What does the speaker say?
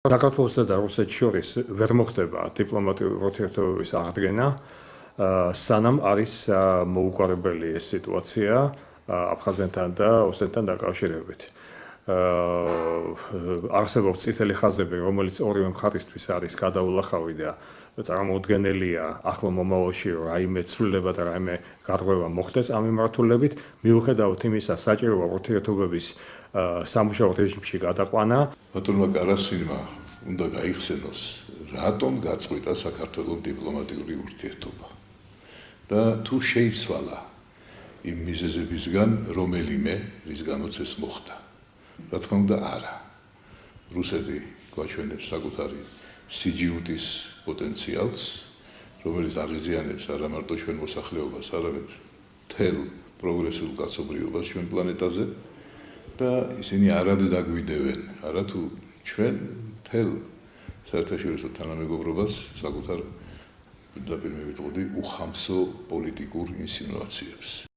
საქართველოსა და რუსეთს შორის ვერ მოხდება დიპლომატიური ურთიერთობების აღდგენა, სანამ არის მოუგვარებელი ეს სიტუაცია აფხაზეთთან და ოსეთთან დაკავშირებით. არსებობს წითელი ხაზები, რომელიც ორივე მხარისთვის არის გადაულახავი და წარმოუდგენელია ახლო მომავალში რაიმე ცვლილება და რაიმე გარღვევა მოხდეს ამ მიმართულებით, მიუხედავად იმისა, საჭიროა ურთიერთობების სამუშაო რეჟიმში გადაყვანა. ბატონმა კარასინმა უნდა გაიხსენოს, რატომ გაწყვიტა საქართველოს დიპლომატიური ურთიერთობა და თუ შეიცვალა იმ მიზეზებისგან რომელიმე, რის გამოც ეს მოხდა. რა თქმა უნდა, არა. რუსეთი გვაჩვენებს საკუთარი სიჯიუტის პოტენციალს, რომელიც აღიზიანებს არა მარტო ჩვენ მოსახლეობას, არამედ მთელ პროგრესულ კაცობრიობას ჩვენ პლანეტაზე და ისინი არად დაგვიდევენ, არათუ ჩვენ მთელ საერთაშორისო თანამეგობრობას საკუთარ პირდაპირ მივიტყოდი უხამსო პოლიტიკურ ინსინუაციებს.